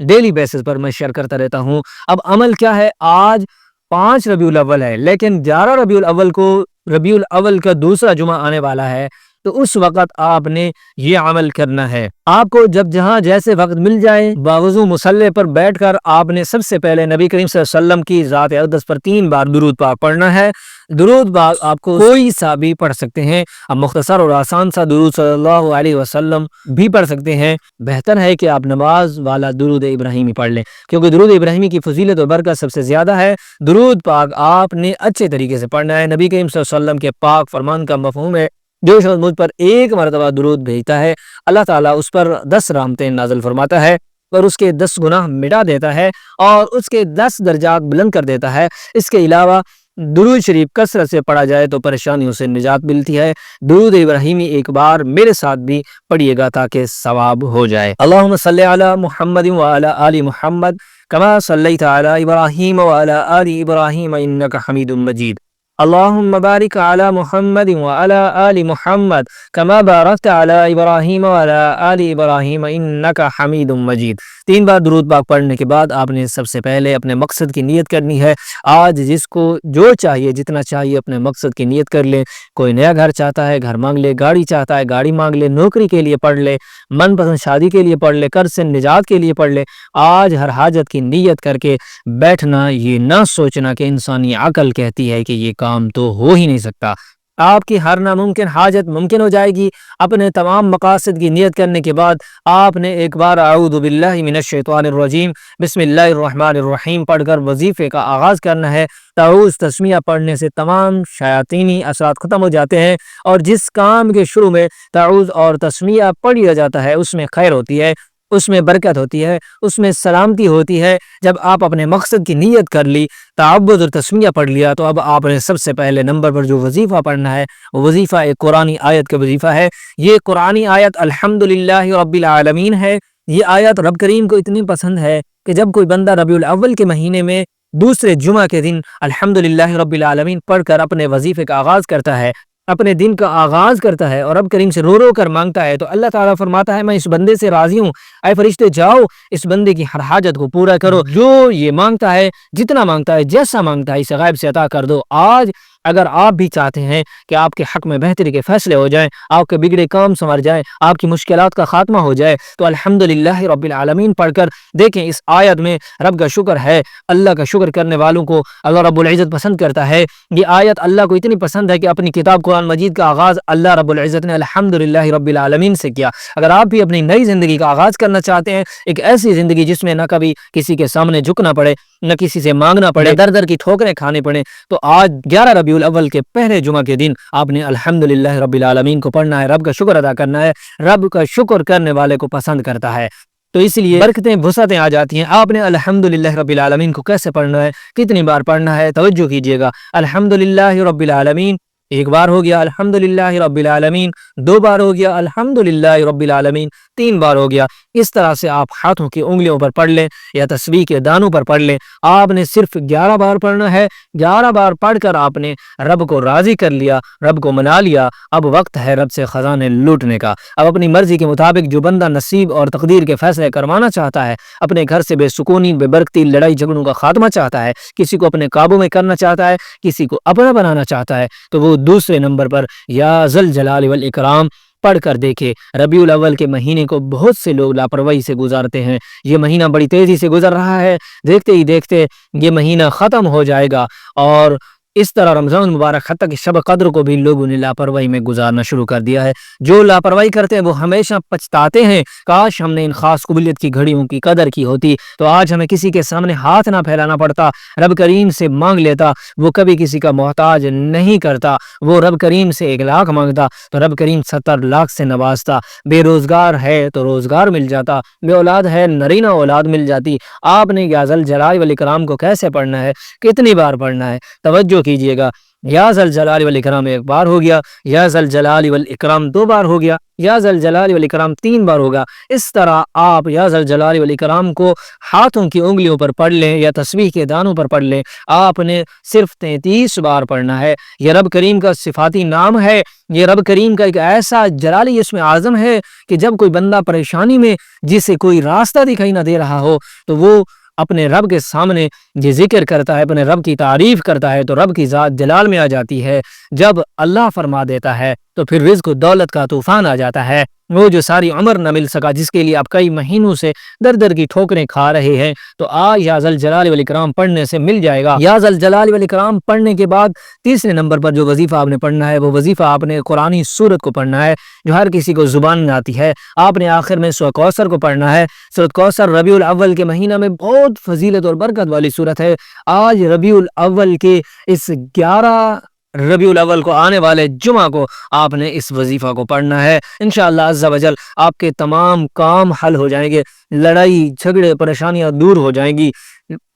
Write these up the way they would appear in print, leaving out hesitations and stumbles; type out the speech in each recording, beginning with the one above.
Daily basis پر میں share کرتا رہتا ہوں۔ اب عمل کیا ہے، آج 5 ربیع الاول ہے، لیکن 11 ربیع الاول کو ربیع الاول کا دوسرا جمعہ آنے والا ہے، تو اس وقت آپ نے یہ عمل کرنا ہے۔ آپ کو جب جہاں جیسے وقت مل جائے، باوضو مصلی پر بیٹھ کر آپ نے سب سے پہلے نبی کریم صلی اللہ علیہ وسلم کی ذات اقدس پر 3 بار درود پاک پڑھنا ہے۔ درود پاک آپ کو کوئی سا بھی پڑھ سکتے ہیں، اب مختصر اور آسان سا درود صلی اللہ علیہ وسلم بھی پڑھ سکتے ہیں۔ بہتر ہے کہ آپ نماز والا درود ابراہیمی پڑھ لیں، کیونکہ درود ابراہیمی کی فضیلت و برکت سب سے زیادہ ہے۔ درود پاک آپ نے اچھے طریقے سے پڑھنا ہے۔ نبی کریم صلی اللہ علیہ وسلم کے پاک فرمان کا مفہوم ہے، جو شخص مجھ پر 1 مرتبہ درود بھیجتا ہے، اللہ تعالیٰ اس پر 10 رحمتیں نازل فرماتا ہے اور اس کے 10 گناہ مٹا دیتا ہے اور اس کے 10 درجات بلند کر دیتا ہے۔ اس کے علاوہ درود شریف کثرت سے پڑھا جائے تو پریشانیوں سے نجات ملتی ہے۔ درود ابراہیمی ایک بار میرے ساتھ بھی پڑھیے گا تاکہ ثواب ہو جائے۔ اللہم صلی علی محمد وعلی آل محمد کما صلیت علی ابراہیم وعلی آل ابراہیم انک حمید مجید۔ اللہم بارک علی محمد وعلی آل محمد کما بارکت علی ابراہیم وعلی آل ابراہیم انک حمید مجید۔ 3 بار درود پاک پڑھنے کے بعد آپ نے سب سے پہلے اپنے مقصد کی نیت کرنی ہے۔ آج جس کو جو چاہیے، جتنا چاہیے، اپنے مقصد کی نیت کر لے۔ کوئی نیا گھر چاہتا ہے، گھر مانگ لے، گاڑی چاہتا ہے، گاڑی مانگ لے، نوکری کے لیے پڑھ لے، من پسند شادی کے لیے پڑھ لے، قرض سے نجات کے لیے پڑھ لے۔ آج ہر حاجت کی نیت کر کے بیٹھنا، یہ نہ سوچنا کہ انسانی عقل کہتی ہے کہ یہ کام تو ہو ہی نہیں سکتا۔ آپ کی ہر ناممکن حاجت ممکن ہو جائے گی۔ اپنے تمام مقاصد کی نیت کرنے کے بعد آپ نے ایک بار اعوذ باللہ من الشیطان الرجیم بسم اللہ الرحمن الرحیم پڑھ کر وظیفے کا آغاز کرنا ہے۔ تعوذ تسمیہ پڑھنے سے تمام شیاطینی اثرات ختم ہو جاتے ہیں، اور جس کام کے شروع میں تعوذ اور تسمیہ پڑھ لیا جاتا ہے اس میں خیر ہوتی ہے، اس میں برکت ہوتی ہے، اس میں سلامتی ہوتی ہے۔ جب آپ اپنے مقصد کی نیت کر لی، تعوذ اور تسمیہ پڑھ لیا، تو اب آپ نے سب سے پہلے نمبر پر جو وظیفہ پڑھنا ہے، وہ وظیفہ ایک قرآنی آیت کا وظیفہ ہے۔ یہ قرآنی آیت الحمدللہ رب العالمین ہے۔ یہ آیت رب کریم کو اتنی پسند ہے کہ جب کوئی بندہ ربیع الاول کے مہینے میں دوسرے جمعہ کے دن الحمدللہ رب العالمین پڑھ کر اپنے وظیفے کا آغاز کرتا ہے، اپنے دن کا آغاز کرتا ہے اور رب کریم سے رو رو کر مانگتا ہے، تو اللہ تعالیٰ فرماتا ہے میں اس بندے سے راضی ہوں، اے فرشتے جاؤ اس بندے کی ہر حاجت کو پورا کرو، جو یہ مانگتا ہے، جتنا مانگتا ہے، جیسا مانگتا ہے، اسے غیب سے عطا کر دو۔ آج اگر آپ بھی چاہتے ہیں کہ آپ کے حق میں بہتری کے فیصلے ہو جائیں، آپ کے بگڑے کام سنور جائیں، آپ کی مشکلات کا خاتمہ ہو جائے، تو الحمدللہ رب العالمین پڑھ کر دیکھیں۔ اس آیت میں رب کا شکر ہے، اللہ کا شکر کرنے والوں کو اللہ رب العزت پسند کرتا ہے۔ یہ آیت اللہ کو اتنی پسند ہے کہ اپنی کتاب قرآن مجید کا آغاز اللہ رب العزت نے الحمدللہ رب العالمین سے کیا۔ اگر آپ بھی اپنی نئی زندگی کا آغاز کرنا چاہتے ہیں، ایک ایسی زندگی جس میں نہ کبھی کسی کے سامنے جھکنا پڑے، نہ کسی سے مانگنا پڑے، در در کی ٹھوکریں کھانے پڑے، تو آج 11 ربیع الاول کے پہلے جمعہ کے دن آپ نے الحمدللہ رب العالمین کو پڑھنا ہے، رب کا شکر ادا کرنا ہے۔ رب کا شکر کرنے والے کو پسند کرتا ہے، تو اس لیے برکتیں وسعتیں آ جاتی ہیں۔ آپ نے الحمدللہ رب العالمین کو کیسے پڑھنا ہے، کتنی بار پڑھنا ہے، توجہ کیجئے گا۔ الحمدللہ رب العالمین 1 بار ہو گیا، الحمدللہ رب العالمین 2 بار ہو گیا، الحمدللہ رب العالمین 3 بار ہو گیا۔ اس طرح سے آپ ہاتھوں کی انگلیوں پر پڑھ لیں یا تسبیح کے دانوں پر پڑھ لیں۔ آپ نے صرف 11 بار پڑھنا ہے۔ 11 بار پڑھ کر آپ نے رب کو راضی کر لیا، رب کو منا لیا۔ اب وقت ہے رب سے خزانے لوٹنے کا۔ اب اپنی مرضی کے مطابق جو بندہ نصیب اور تقدیر کے فیصلے کروانا چاہتا ہے، اپنے گھر سے بے سکونی، بے برکتی، لڑائی جھگڑوں کا خاتمہ چاہتا ہے، کسی کو اپنے قابو میں کرنا چاہتا ہے، کسی کو اپنا بنانا چاہتا ہے، تو وہ دوسرے نمبر پر یا ذل جلال والاکرام پڑھ کر دیکھے۔ ربیع الاول کے مہینے کو بہت سے لوگ لاپرواہی سے گزارتے ہیں۔ یہ مہینہ بڑی تیزی سے گزر رہا ہے، دیکھتے ہی دیکھتے یہ مہینہ ختم ہو جائے گا، اور اس طرح رمضان مبارک حتیٰ کہ شب قدر کو بھی لوگوں نے لاپرواہی میں گزارنا شروع کر دیا ہے۔ جو لاپرواہی کرتے ہیں وہ ہمیشہ پچھتاتے ہیں، کاش ہم نے ان خاص قبولیت کی گھڑیوں کی قدر کی ہوتی تو آج ہمیں کسی کے سامنے ہاتھ نہ پھیلانا پڑتا، رب کریم سے مانگ لیتا۔ وہ کبھی کسی کا محتاج نہیں کرتا، وہ رب کریم سے 1 لاکھ مانگتا تو رب کریم 70 لاکھ سے نوازتا۔ بے روزگار ہے تو روزگار مل جاتا، بے اولاد ہے نرینہ اولاد مل جاتی۔ آپ نے یا ذل جلال والاکرام کو کیسے پڑھنا ہے، کتنی بار پڑھنا ہے، توجہ کیجئے گا۔ یا ذل جلال والاکرام ایک بار ہو گیا، یا ذل جلال والاکرام دو بار ہو گیا، یا ذل جلال والاکرام تین بار ہوگا۔ اس طرح آپ یا ذل جلال والاکرام کو ہاتھوں کی انگلیوں پر پڑھ لیں یا تسبیح کے دانوں پر پڑھ لیں۔ آپ نے صرف 33 بار پڑھنا ہے۔ یہ رب کریم کا صفاتی نام ہے، یہ رب کریم کا ایک ایسا جلالی اسم اعظم ہے کہ جب کوئی بندہ پریشانی میں، جسے کوئی راستہ دکھائی نہ دے رہا ہو، تو وہ اپنے رب کے سامنے یہ ذکر کرتا ہے، اپنے رب کی تعریف کرتا ہے، تو رب کی ذات جلال میں آ جاتی ہے۔ جب اللہ فرما دیتا ہے تو پھر رزق و دولت کا طوفان آ جاتا ہے۔ وہ جو ساری عمر نہ مل سکا، جس کے لیے آپ کئی مہینوں سے در در کی ٹھوکریں کھا رہے ہیں، تو آج یا ذل جلال والاکرام پڑھنے سے مل جائے گا۔ یا ذل جلال والاکرام پڑھنے کے بعد تیسرے نمبر پر جو وظیفہ آپ نے پڑھنا ہے، وہ وظیفہ آپ نے قرآنی سورت کو پڑھنا ہے، جو ہر کسی کو زبان میں آتی ہے۔ آپ نے آخر میں سورۃ کوثر کو پڑھنا ہے۔ سورۃ کوثر ربیع الاول کے مہینہ میں بہت فضیلت اور برکت والی سورت ہے۔ آج ربیع الاول کے اس 11 ربیع الاول کو آنے والے جمعہ کو آپ نے اس وظیفہ کو پڑھنا ہے۔ انشاءاللہ عز و جل آپ کے تمام کام حل ہو جائیں گے، لڑائی جھگڑے پریشانیاں دور ہو جائیں گی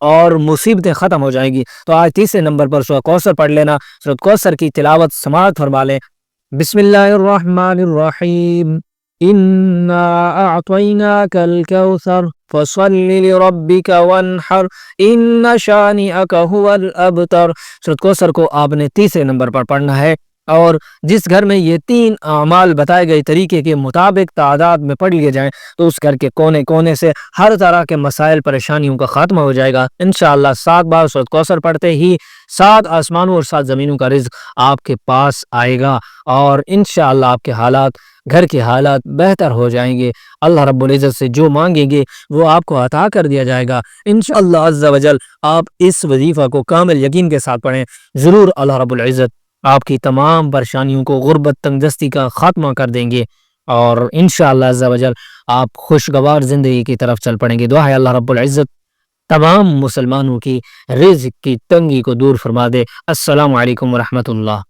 اور مصیبتیں ختم ہو جائیں گی۔ تو آج تیسرے نمبر پر سورۃ کوثر پڑھ لینا، سورۃ کوثر کی تلاوت سماعت فرما لیں۔ بسم اللہ الرحمن الرحیم، انا اعطیناک الکوثر فصل لربک وانحر ان شانئک هو الابتر۔ سورۃ کوثر کو آپ نے تیسرے نمبر پر پڑھنا ہے، اور جس گھر میں یہ 3 اعمال بتائے گئے طریقے کے مطابق تعداد میں پڑھ لیے جائیں تو اس گھر کے کونے کونے سے ہر طرح کے مسائل پریشانیوں کا خاتمہ ہو جائے گا۔ انشاءاللہ 7 بار سورۃ کوثر پڑھتے ہی 7 آسمانوں اور 7 زمینوں کا رزق آپ کے پاس آئے گا، اور انشاءاللہ آپ کے حالات، گھر کے حالات بہتر ہو جائیں گے۔ اللہ رب العزت سے جو مانگیں گے وہ آپ کو عطا کر دیا جائے گا انشاءاللہ عز و جل۔ آپ اس وظیفہ کو کامل یقین کے ساتھ پڑھیں، ضرور اللہ رب العزت آپ کی تمام پریشانیوں کو، غربت تنگ دستی کا خاتمہ کر دیں گے، اور انشاءاللہ عز و جل آپ خوشگوار زندگی کی طرف چل پڑیں گے۔ دعا ہے اللہ رب العزت تمام مسلمانوں کی رزق کی تنگی کو دور فرما دے۔ السلام علیکم ورحمۃ اللہ۔